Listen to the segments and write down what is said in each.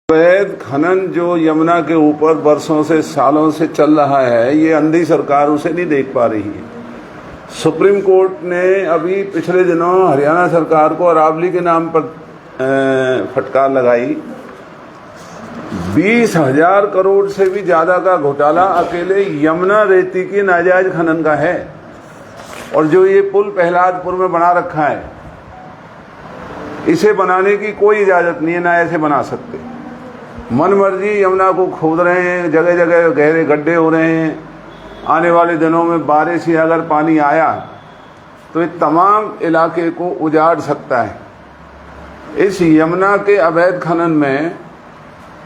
अवैध खनन जो यमुना के ऊपर बरसों से सालों से चल रहा है, ये अंधी सरकार उसे नहीं देख पा रही है। सुप्रीम कोर्ट ने अभी पिछले दिनों हरियाणा सरकार को अरावली के नाम पर फटकार लगाई। 20,000 करोड़ से भी ज्यादा का घोटाला अकेले यमुना रेती की नाजायज खनन का है। और जो ये पुल प्रहलादपुर में बना रखा है, इसे बनाने की कोई इजाजत नहीं है, ना ऐसे बना सकते। मन मर्जी यमुना को खोद रहे हैं, जगह जगह गहरे गड्ढे हो रहे हैं। आने वाले दिनों में बारिश या अगर पानी आया तो ये तमाम इलाके को उजाड़ सकता है। इस यमुना के अवैध खनन में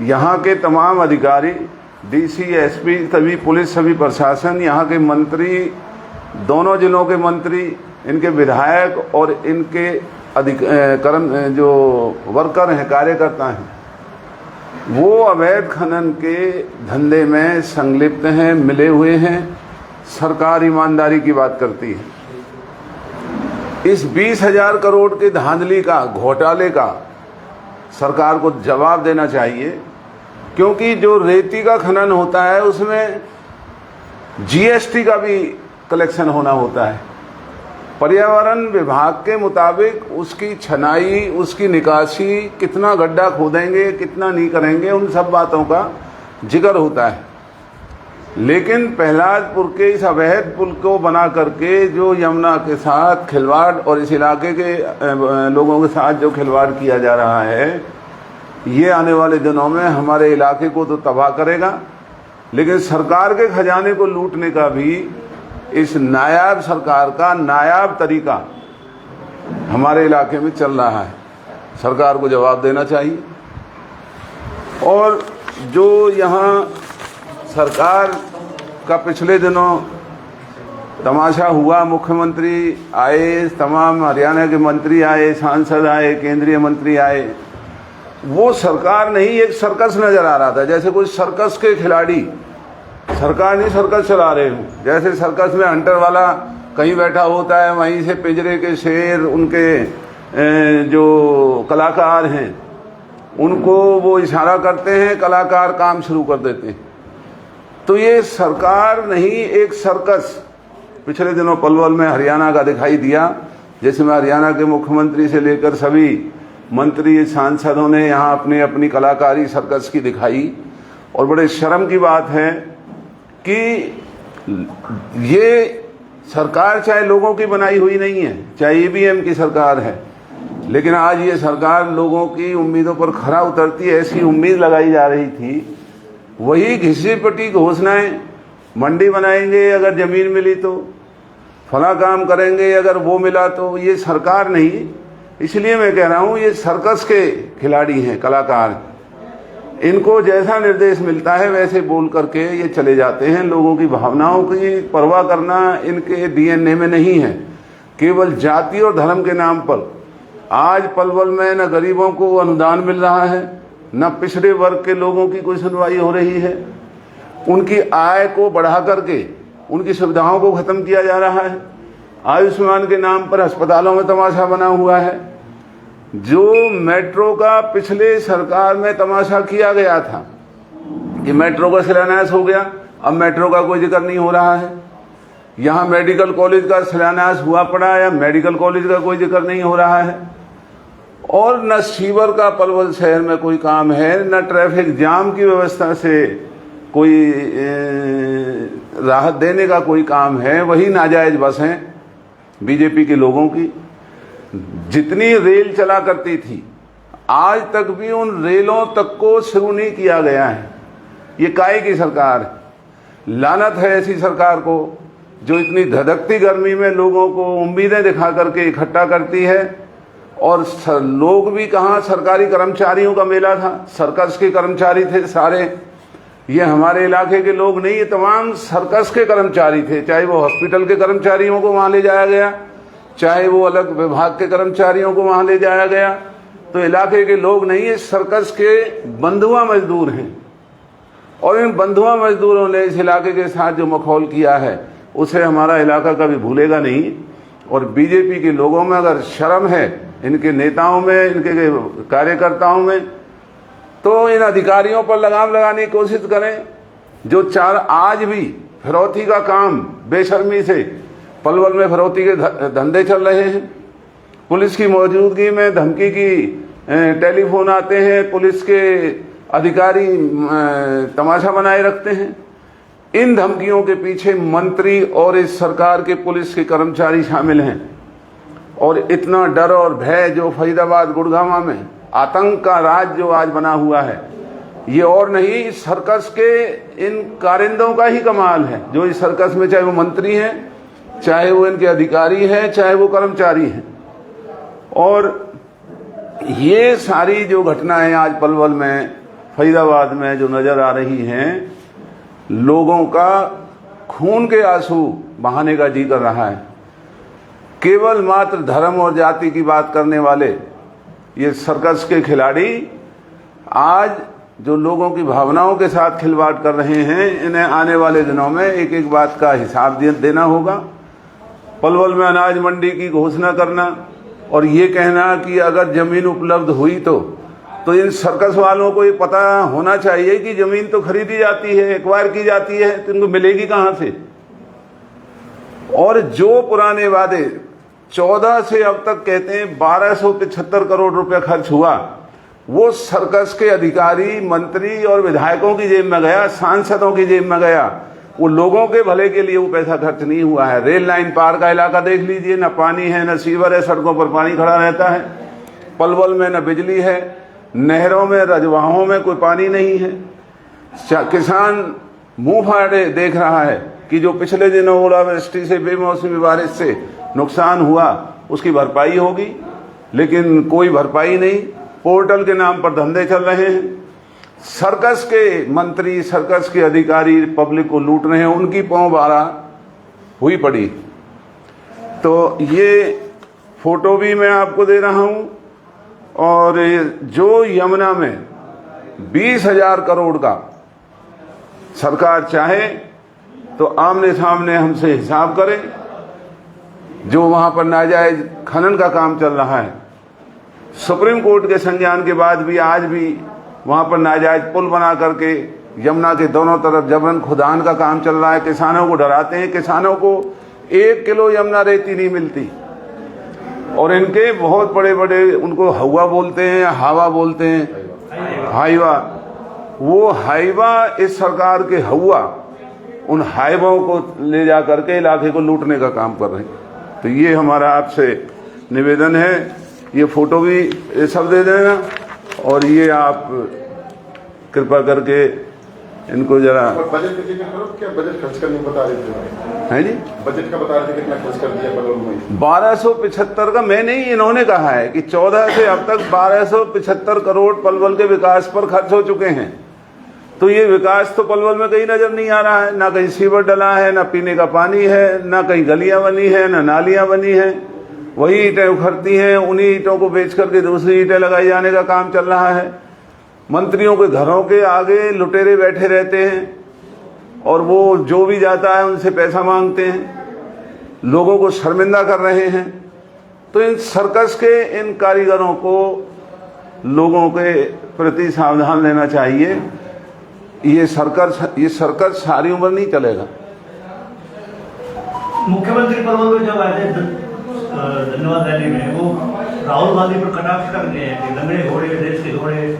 यहाँ के तमाम अधिकारी, डीसी, एसपी, सभी पुलिस, सभी प्रशासन, यहाँ के मंत्री, दोनों जिलों के मंत्री, इनके विधायक और इनके जो वर्कर हैं, कार्यकर्ता हैं, वो अवैध खनन के धंधे में संलिप्त हैं, मिले हुए हैं। सरकार ईमानदारी की बात करती है। इस 20,000 करोड़ के धांधली का, घोटाले का सरकार को जवाब देना चाहिए, क्योंकि जो रेती का खनन होता है उसमें जीएसटी का भी कलेक्शन होना होता है। पर्यावरण विभाग के मुताबिक उसकी छनाई, उसकी निकासी, कितना गड्ढा खोदेंगे, कितना नहीं करेंगे, उन सब बातों का जिक्र होता है। लेकिन प्रहलादपुर के इस अवैध पुल को बना करके जो यमुना के साथ खिलवाड़ और इस इलाके के लोगों के साथ जो खिलवाड़ किया जा रहा है, ये आने वाले दिनों में हमारे इलाके को तो तबाह करेगा, लेकिन सरकार के खजाने को लूटने का भी इस नायाब सरकार का नायाब तरीका हमारे इलाके में चल रहा है। सरकार को जवाब देना चाहिए। और जो यहाँ सरकार का पिछले दिनों तमाशा हुआ, मुख्यमंत्री आए, तमाम हरियाणा के मंत्री आए, सांसद आए, केंद्रीय मंत्री आए, वो सरकार नहीं, एक सर्कस नजर आ रहा था। जैसे कोई सर्कस के खिलाड़ी, सरकार नहीं सर्कस चला रहे हूँ। जैसे सर्कस में हंटर वाला कहीं बैठा होता है, वहीं से पिंजरे के शेर, उनके जो कलाकार हैं, उनको वो इशारा करते हैं, कलाकार काम शुरू कर देते हैं। तो ये सरकार नहीं, एक सर्कस पिछले दिनों पलवल में हरियाणा का दिखाई दिया, जिसमें हरियाणा के मुख्यमंत्री से लेकर सभी मंत्री, सांसदों ने यहाँ अपनी अपनी कलाकारी सर्कस की दिखाई। और बड़े शर्म की बात है कि ये सरकार चाहे लोगों की बनाई हुई नहीं है, चाहे ईवीएम की सरकार है, लेकिन आज ये सरकार लोगों की उम्मीदों पर खरा उतरती है। ऐसी उम्मीद लगाई जा रही थी, वही घिसी पिटी घोषणाएं, मंडी बनाएंगे अगर जमीन मिली तो, फला काम करेंगे अगर वो मिला तो। ये सरकार नहीं, इसलिए मैं कह रहा हूं ये सर्कस के खिलाड़ी हैं, कलाकार। इनको जैसा निर्देश मिलता है वैसे बोल करके ये चले जाते हैं। लोगों की भावनाओं की परवाह करना इनके डीएनए में नहीं है। केवल जाति और धर्म के नाम पर आज पलवल में न गरीबों को अनुदान मिल रहा है, न पिछड़े वर्ग के लोगों की कोई सुनवाई हो रही है। उनकी आय को बढ़ा करके उनकी सुविधाओं को खत्म किया जा रहा है। आयुष्मान के नाम पर अस्पतालों में तमाशा बना हुआ है। जो मेट्रो का पिछले सरकार में तमाशा किया गया था कि मेट्रो का शिलान्यास हो गया, अब मेट्रो का कोई जिक्र नहीं हो रहा है। यहाँ मेडिकल कॉलेज का शिलान्यास हुआ पड़ा है, मेडिकल कॉलेज का कोई जिक्र नहीं हो रहा है। और न सीवर का पलवल शहर में कोई काम है, न ट्रैफिक जाम की व्यवस्था से कोई राहत देने का कोई काम है। वही नाजायज बस हैं बीजेपी के लोगों की। जितनी रेल चला करती थी, आज तक भी उन रेलों तक को शुरू नहीं किया गया है। ये काहे की सरकार है? लानत है ऐसी सरकार को जो इतनी धधकती गर्मी में लोगों को उम्मीदें दिखा करके इकट्ठा करती है। और लोग भी कहाँ, सरकारी कर्मचारियों का मेला था, सर्कस के कर्मचारी थे सारे। ये हमारे इलाके के लोग नहीं, ये तमाम सर्कस के कर्मचारी थे। चाहे वो हॉस्पिटल के कर्मचारियों को वहां ले जाया गया, चाहे वो अलग विभाग के कर्मचारियों को वहां ले जाया गया। तो इलाके के लोग नहीं, ये सर्कस के बंधुआ मजदूर हैं। और इन बंधुआ मजदूरों ने इस इलाके के साथ जो मखौल किया है, उसे हमारा इलाका कभी भूलेगा नहीं। और बीजेपी के लोगों में अगर शर्म है, इनके नेताओं में, इनके कार्यकर्ताओं में, तो इन अधिकारियों पर लगाम लगाने की कोशिश करें। जो आज भी फिरौती का काम बेशर्मी से पलवल में फिरौती के धंधे चल रहे हैं। पुलिस की मौजूदगी में धमकी की टेलीफोन आते हैं, पुलिस के अधिकारी तमाशा बनाए रखते हैं। इन धमकियों के पीछे मंत्री और इस सरकार के पुलिस के कर्मचारी शामिल हैं। और इतना डर और भय जो फरीदाबाद गुड़गांव में आतंक का राज जो आज बना हुआ है, ये और नहीं सर्कस के इन कारिंदों का ही कमाल है। जो इस सर्कस में, चाहे वो मंत्री हैं, चाहे वो इनके अधिकारी हैं, चाहे वो कर्मचारी हैं। और ये सारी जो घटनाएं आज पलवल में, फरीदाबाद में जो नजर आ रही हैं, लोगों का खून के आंसू बहाने का जी कर रहा है। केवल मात्र धर्म और जाति की बात करने वाले ये सर्कस के खिलाड़ी आज जो लोगों की भावनाओं के साथ खिलवाड़ कर रहे हैं, इन्हें आने वाले दिनों में एक एक बात का हिसाब देना होगा। पलवल में अनाज मंडी की घोषणा करना और ये कहना कि अगर जमीन उपलब्ध हुई तो इन सर्कस वालों को ये पता होना चाहिए कि जमीन तो खरीदी जाती है, एक्वायर की जाती है, तो इनको मिलेगी कहां से। और जो पुराने वादे 14 से अब तक कहते हैं 1275 करोड़ रुपया खर्च हुआ, वो सर्कस के अधिकारी, मंत्री और विधायकों की जेब में गया, सांसदों की जेब में गया। वो लोगों के भले के लिए वो पैसा खर्च नहीं हुआ है। रेल लाइन पार का इलाका देख लीजिए, न पानी है, न सीवर है, सड़कों पर पानी खड़ा रहता है। पलवल में न बिजली है, नहरों में, रजवाहों में कोई पानी नहीं है। किसान मुंह फाड़े देख रहा है कि जो पिछले दिनों ओलावृष्टि से, बेमौसमी बारिश से नुकसान हुआ, उसकी भरपाई होगी, लेकिन कोई भरपाई नहीं। पोर्टल के नाम पर धंधे चल रहे हैं। सर्कस के मंत्री, सर्कस के अधिकारी पब्लिक को लूट रहे हैं, उनकी पांव बारा हुई पड़ी। तो ये फोटो भी मैं आपको दे रहा हूं। और जो यमुना में 20,000 करोड़ का सरकार चाहे तो आमने सामने हमसे हिसाब करे। जो वहां पर नाजायज खनन का काम चल रहा है, सुप्रीम कोर्ट के संज्ञान के बाद भी आज भी वहां पर नाजायज पुल बना करके यमुना के दोनों तरफ जबरन खुदान का काम चल रहा है। किसानों को डराते हैं। किसानों को 1 किलो यमुना रेती नहीं मिलती। और इनके बहुत बड़े बड़े, उनको हवा बोलते हैं, हावा बोलते हैं, हाईवा। वो हाईवा इस सरकार के हवा उन हाईवाओं को ले जा करके इलाके को लूटने का काम कर रहे हैं। तो ये हमारा आपसे निवेदन है। ये फोटो भी ये सब दे देना। और ये आप कृपा करके इनको जरा बजट का जिक्र करो। क्या बजट खर्च करने बता रहे थे? है जी, बजट का बता रहे थे कितना खर्च कर दिया पलवल में? 1275 का मैं नहीं, इन्होंने कहा है कि 14 से अब तक 1275 करोड़ पलवल के विकास पर खर्च हो चुके हैं। तो ये विकास तो पलवल में कहीं नजर नहीं आ रहा है। ना कहीं सीवर डला है, ना पीने का पानी है, ना कहीं गलियां बनी है, ना नालियां बनी है। वही ईंटें उखड़ती हैं, उन्हीं ईंटों को बेच करके दूसरी ईंटें लगाई जाने का काम चल रहा है। मंत्रियों के घरों के आगे लुटेरे बैठे रहते हैं और वो जो भी जाता है उनसे पैसा मांगते हैं, लोगों को शर्मिंदा कर रहे हैं। तो इन सर्कस के इन कारीगरों को लोगों के प्रति सावधान लेना चाहिए। ये सर्कस सारी उम्र नहीं चलेगा। मुख्यमंत्री पलवल में जब आए थे धन्यवाद रैली में, वो राहुल गांधी पर कटाक्ष कर गए हैं कि लंगड़े घोड़े, देश के घोड़े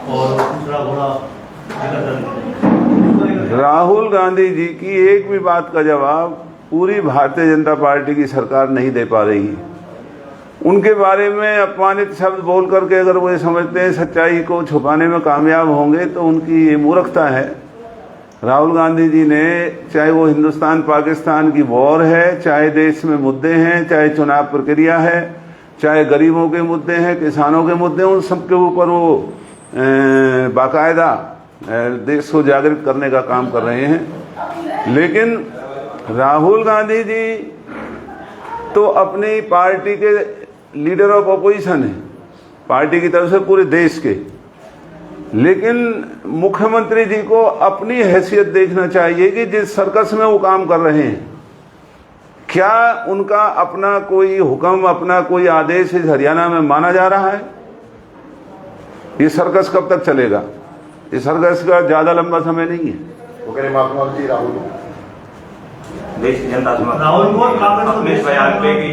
और दूसरा घोड़ा। राहुल गांधी जी की एक भी बात का जवाब पूरी भारतीय जनता पार्टी की सरकार नहीं दे पा रही है। उनके बारे में अपमानित शब्द बोल करके अगर वो ये समझते हैं सच्चाई को छुपाने में कामयाब होंगे तो उनकी ये मूर्खता है। राहुल गांधी जी ने, चाहे वो हिंदुस्तान पाकिस्तान की वॉर है, चाहे देश में मुद्दे हैं, चाहे चुनाव प्रक्रिया है, चाहे गरीबों के मुद्दे हैं, किसानों के मुद्दे, उन सबके ऊपर वो बाकायदा देश को जागृत करने का काम कर रहे हैं। लेकिन राहुल गांधी जी तो अपनी पार्टी के लीडर ऑफ अपोजिशन है, पार्टी की तरफ से पूरे देश के। लेकिन मुख्यमंत्री जी को अपनी हैसियत देखना चाहिए कि जिस सर्कस में वो काम कर रहे हैं, क्या उनका अपना कोई हुक्म, अपना कोई आदेश इस हरियाणा में माना जा रहा है? ये सर्कस कब तक चलेगा? ये सर्कस का ज़्यादा लंबा समय नहीं है। वो कह रहे महात्मा जी राहुल देश की जनता से राहुल को और कांग्रेस को अपने इस बयान पे कि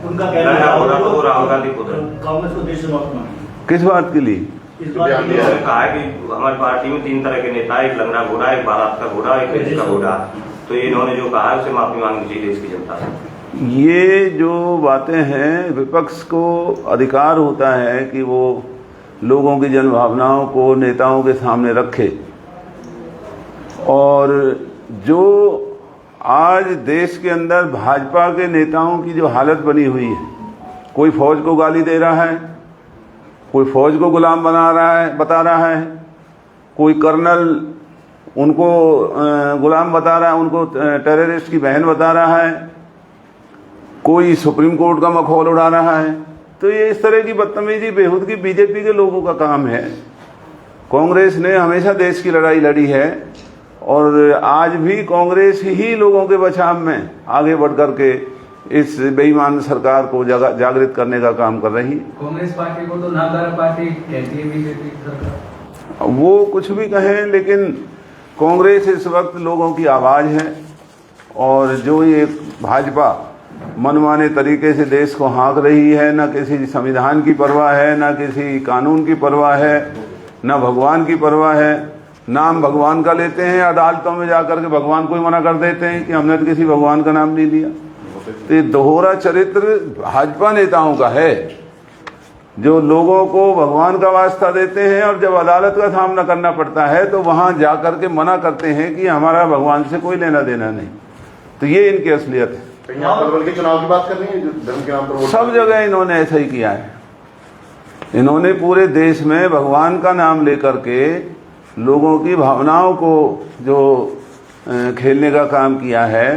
उनका कहना है राहुल गांधी खुद है। कांग्रेस को देश से मुक्त माना। किस बात के लिए? इस बात के लिए उन्होंने कहा है कि हमारी पार्टी में 3 तरह के नेता हैं, एक लंगड़ा घोड़ा, एक बारात का घोड़ा, एक देश का घोड़ा। तो ये इन्होंने जो कहा है उसे माफी मांगनी चाहिए देश की जनता से। ये जो बातें हैं, विपक्ष को अधिकार होता है कि वो लोगों की जनभावनाओं को नेताओं के सामने रखे, और जो आज देश के अंदर भाजपा के नेताओं की जो हालत बनी हुई है, कोई फौज को गाली दे रहा है, कोई फौज को गुलाम बता रहा है, कोई कर्नल उनको गुलाम बता रहा है, उनको टेररिस्ट की बहन बता रहा है, कोई सुप्रीम कोर्ट का मखौल उड़ा रहा है। तो ये इस तरह की बदतमीजी बेहूदगी बीजेपी के लोगों का काम है। कांग्रेस ने हमेशा देश की लड़ाई लड़ी है और आज भी कांग्रेस ही लोगों के बचाव में आगे बढ़ करके इस बेईमान सरकार को जागृत करने का काम कर रही है। कांग्रेस पार्टी को तो नादारा पार्टी कहती है बीजेपी सरकार। वो कुछ भी कहें, लेकिन कांग्रेस इस वक्त लोगों की आवाज़ है, और जो ये भाजपा मनमाने तरीके से देश को हाँक रही है, ना किसी संविधान की परवाह है, ना किसी कानून की परवाह है, ना भगवान की परवाह है। नाम भगवान का लेते हैं, अदालतों में जाकर के भगवान को ही मना कर देते हैं कि हमने तो किसी भगवान का नाम नहीं लिया। तो ये दोहरा चरित्र भाजपा नेताओं का है, जो लोगों को भगवान का वास्ता देते हैं और जब अदालत का सामना करना पड़ता है तो वहां जाकर के मना करते हैं कि हमारा भगवान से कोई लेना देना नहीं। तो ये इनकी असलियत है। कहीं आप बदल के चुनाव की बात कर रही है जो धर्म के नाम पर वोट सब जगह इन्होंने ऐसा ही किया है। इन्होंने पूरे देश में भगवान का नाम लेकर के लोगों की भावनाओं को जो खेलने का काम किया है।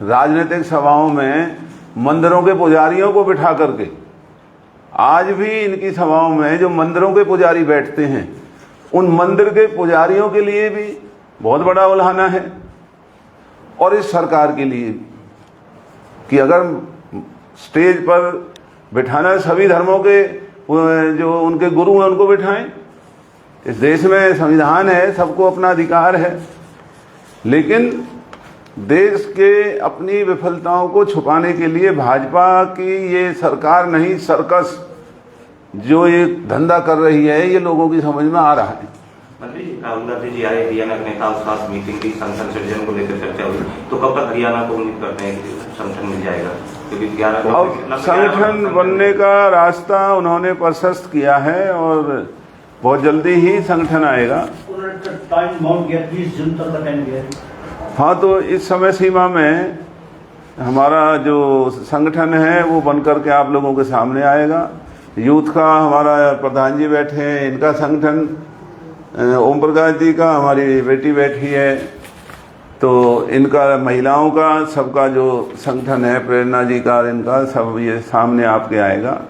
राजनीतिक सभाओं में मंदिरों के पुजारियों को बिठा करके, आज भी इनकी सभाओं में जो मंदिरों के पुजारी बैठते हैं, उन मंदिर के पुजारियों के लिए भी बहुत बड़ा उल्हाना है, और इस सरकार के लिए कि अगर स्टेज पर बिठाना सभी धर्मों के जो उनके गुरु हैं उनको बिठाएं। इस देश में संविधान है, सबको अपना अधिकार है, लेकिन देश के अपनी विफलताओं को छुपाने के लिए भाजपा की ये सरकार नहीं, सर्कस जो ये धंधा कर रही है, ये लोगों की समझ में आ रहा है। मंत्री जी, राहुल गांधी जी आए, हरियाणा के नेताओं के साथ मीटिंग की, संगठन सृजन को लेकर चर्चा हुई, तो कब तक हरियाणा को उम्मीद करते हैं कि संगठन मिल जाएगा? क्योंकि 11 अब संगठन बनने का रास्ता उन्होंने प्रशस्त किया है और बहुत जल्दी ही संगठन आएगा। उन्होंने टाइम माउंट किया, 30 जून तक का टाइम दिया है। हाँ, तो इस समय सीमा में हमारा जो संगठन है वो बनकर के आप लोगों के सामने आएगा। यूथ का हमारा प्रधान जी बैठे हैं, इनका संगठन, ओम प्रकाश जी का हमारी बेटी बैठी है, तो इनका महिलाओं का सबका जो संगठन है, प्रेरणा जी का, इनका सब ये सामने आपके आएगा।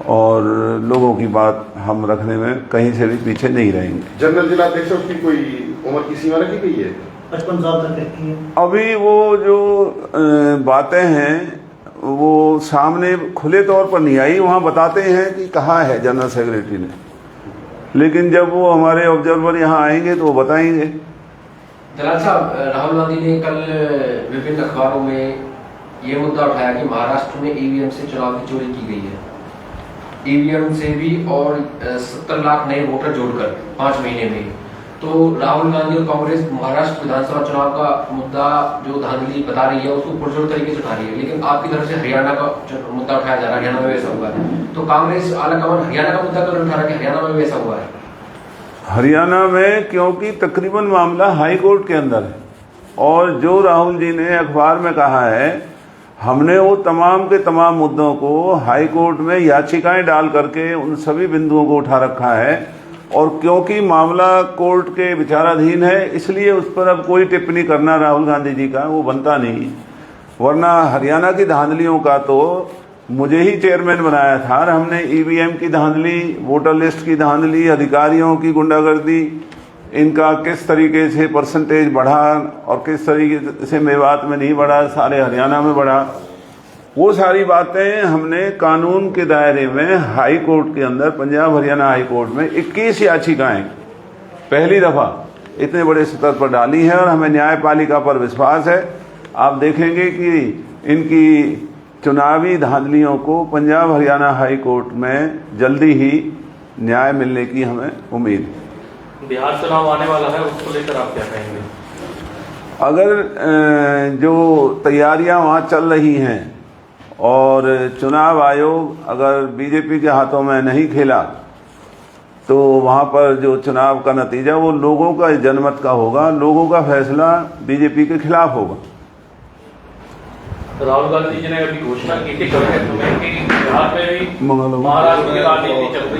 और लोगों की बात हम रखने में कहीं से भी पीछे नहीं रहेंगे। जनरल जिला अध्यक्ष उसकी कोई उम्र की सीमा रखी गई है? 55 साल तक रखी है। अभी वो जो बातें हैं वो सामने खुले तौर पर नहीं आई। वहाँ बताते हैं कि कहा है जनरल सेक्रेटरी ने, लेकिन जब वो हमारे ऑब्जर्वर यहाँ आएंगे तो वो बताएंगे। जलाल साहब, राहुल गांधी ने कल विभिन्न अखबारों में ये मुद्दा उठाया कि महाराष्ट्र में ईवीएम से चुनाव की चोरी की गई है। ईवीएम से भी और 70 लाख नए वोटर जोड़कर 5 महीने में। तो राहुल गांधी और कांग्रेस महाराष्ट्र विधानसभा चुनाव का मुद्दा जो धांधली बता रही है उसको पुरजोर तरीके से उठा रही है, लेकिन आपकी तरफ से हरियाणा का मुद्दा उठाया जा रहा है, हरियाणा में वैसा हुआ है। तो कांग्रेस आलाकमान हरियाणा का मुद्दा क्यों उठा रहा है कि हरियाणा में वैसा हुआ है? हरियाणा में क्योंकि तकरीबन मामला हाई कोर्ट के अंदर है, और जो राहुल जी ने अखबार में कहा है, हमने वो तमाम के तमाम मुद्दों को हाई कोर्ट में याचिकाएं डाल करके उन सभी बिंदुओं को उठा रखा है। और क्योंकि मामला कोर्ट के विचाराधीन है, इसलिए उस पर अब कोई टिप्पणी करना राहुल गांधी जी का वो बनता नहीं। वरना हरियाणा की धांधलियों का तो मुझे ही चेयरमैन बनाया था, और हमने ईवीएम की धांधली, वोटर लिस्ट की धांधली, अधिकारियों की गुंडागर्दी, इनका किस तरीके से परसेंटेज बढ़ा और किस तरीके से मेवात में नहीं बढ़ा, सारे हरियाणा में बढ़ा, वो सारी बातें हमने कानून के दायरे में हाई कोर्ट के अंदर, पंजाब हरियाणा हाई कोर्ट में 21 याचिकाएं पहली दफा इतने बड़े स्तर पर डाली है और हमें न्यायपालिका पर विश्वास है। आप देखेंगे कि इनकी चुनावी धांधलियों को पंजाब हरियाणा हाई कोर्ट में जल्दी ही न्याय मिलने की हमें उम्मीद है। बिहार चुनाव आने वाला है, उसको लेकर आप क्या कहेंगे? अगर जो तैयारियां वहाँ चल रही हैं और चुनाव आयोग अगर बीजेपी के हाथों में नहीं खेला तो वहाँ पर जो चुनाव का नतीजा वो लोगों का जनमत का होगा, लोगों का फैसला बीजेपी के खिलाफ होगा। राहुल गांधी जी ने अभी घोषणा की थी कल में कि बिहार में भी महाराष्ट्र की राजनीति चल रही है।